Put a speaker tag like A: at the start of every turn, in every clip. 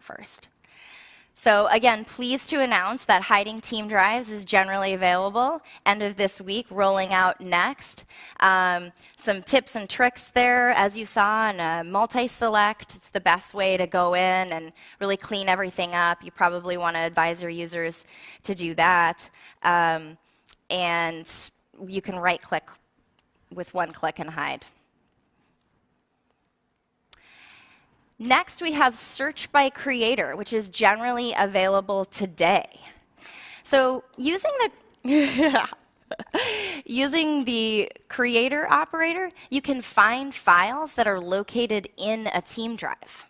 A: first. So again, pleased to announce that hiding team drives is generally available. End of this week, rolling out next. Some tips and tricks there, as you saw, in multi-select. It's the best way to go in and really clean everything up. You probably want to advise your users to do that. And you can right-click with one click and hide. Next, we have Search by Creator, which is generally available today. So using the creator operator, you can find files that are located in a team drive.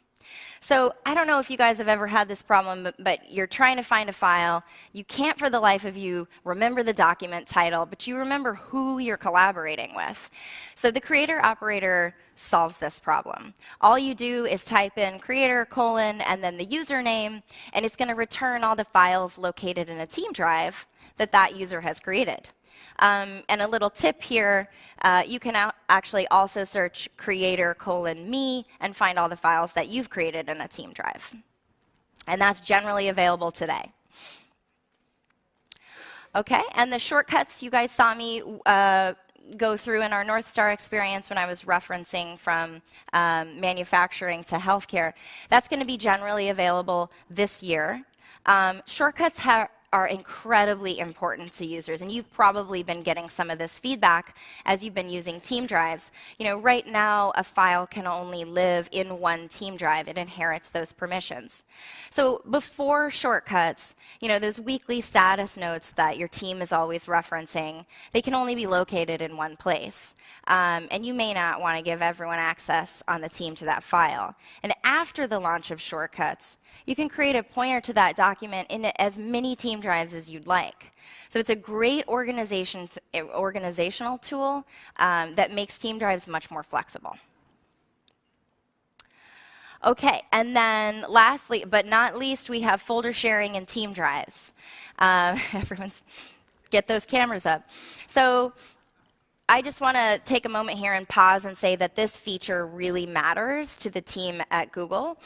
A: So I don't know if you guys have ever had this problem, but you're trying to find a file. You can't for the life of you remember the document title, but you remember who you're collaborating with. So the creator operator solves this problem. All you do is type in creator : and then the username, and it's going to return all the files located in a team drive that user has created. And a little tip here, you can actually also search creator : me and find all the files that you've created in a team drive. And that's generally available today. Okay, and the shortcuts you guys saw me go through in our North Star experience when I was referencing from manufacturing to healthcare, that's going to be generally available this year. Shortcuts are incredibly important to users, and you've probably been getting some of this feedback as you've been using team drives. You know, right now, a file can only live in one team drive. It inherits those permissions. So before shortcuts, you know, those weekly status notes that your team is always referencing, they can only be located in one place. And you may not want to give everyone access on the team to that file. And after the launch of shortcuts, you can create a pointer to that document in as many team drives as you'd like. So it's a great organizational tool that makes team drives much more flexible. Okay, and then lastly, but not least, we have folder sharing in team drives. Everyone's, get those cameras up. So I just want to take a moment here and pause and say that this feature really matters to the team at Google.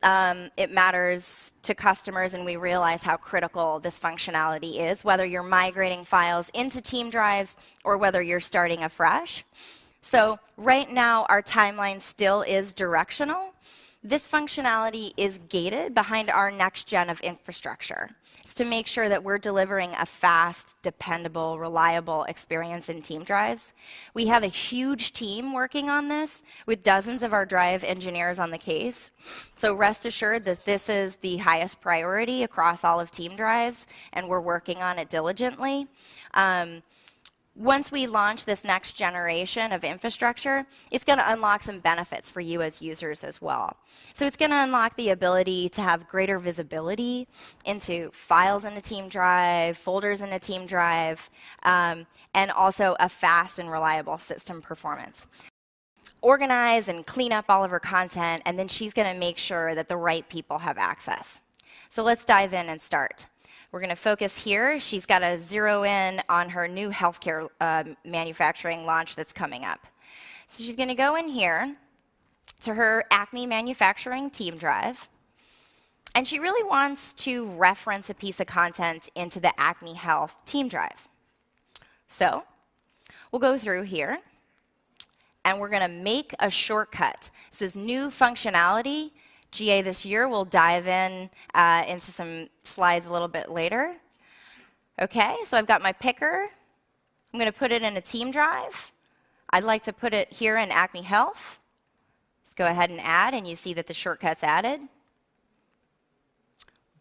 A: It matters to customers, and we realize how critical this functionality is, whether you're migrating files into team drives or whether you're starting afresh. So right now, our timeline still is directional. This functionality is gated behind our next gen of infrastructure. It's to make sure that we're delivering a fast, dependable, reliable experience in team drives. We have a huge team working on this with dozens of our drive engineers on the case. So rest assured that this is the highest priority across all of team drives, and we're working on it diligently. Once we launch this next generation of infrastructure, it's going to unlock some benefits for you as users as well. So it's going to unlock the ability to have greater visibility into files in a team drive, folders in a team drive, and also a fast and reliable system performance. Organize and clean up all of her content, and then she's going to make sure that the right people have access. So let's dive in and start. We're going to focus here. She's got to zero in on her new healthcare manufacturing launch that's coming up. So she's going to go in here to her Acme manufacturing team drive, and she really wants to reference a piece of content into the Acme Health team drive. So we'll go through here, and we're going to make a shortcut. This is new functionality. GA this year. We'll dive in into some slides a little bit later. Okay, so I've got my picker. I'm going to put it in a team drive. I'd like to put it here in Acme Health. Let's go ahead and add, and you see that the shortcut's added.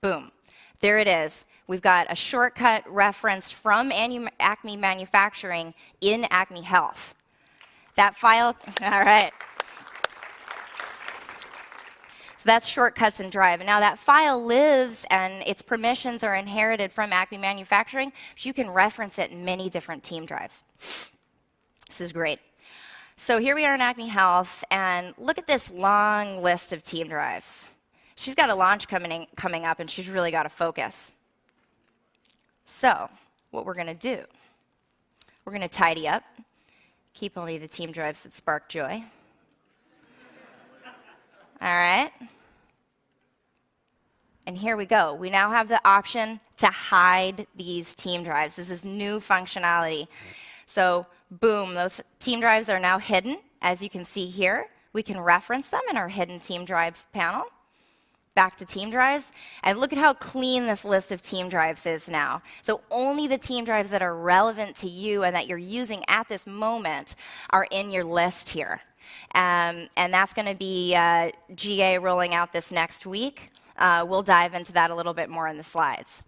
A: Boom. There it is. We've got a shortcut referenced from Acme Manufacturing in Acme Health. That file, all right. So that's shortcuts in Drive. And now that file lives and its permissions are inherited from Acme Manufacturing, so you can reference it in many different team drives. This is great. So here we are in Acme Health, and look at this long list of team drives. She's got a launch coming up, and she's really got to focus. So what we're going to do, we're going to tidy up, keep only the team drives that spark joy. All right. And here we go. We now have the option to hide these team drives. This is new functionality. So boom, those team drives are now hidden. As you can see here, we can reference them in our hidden team drives panel. Back to team drives, and look at how clean this list of team drives is now. So only the team drives that are relevant to you and that you're using at this moment are in your list here. And that's going to be GA rolling out this next week. We'll dive into that a little bit more in the slides.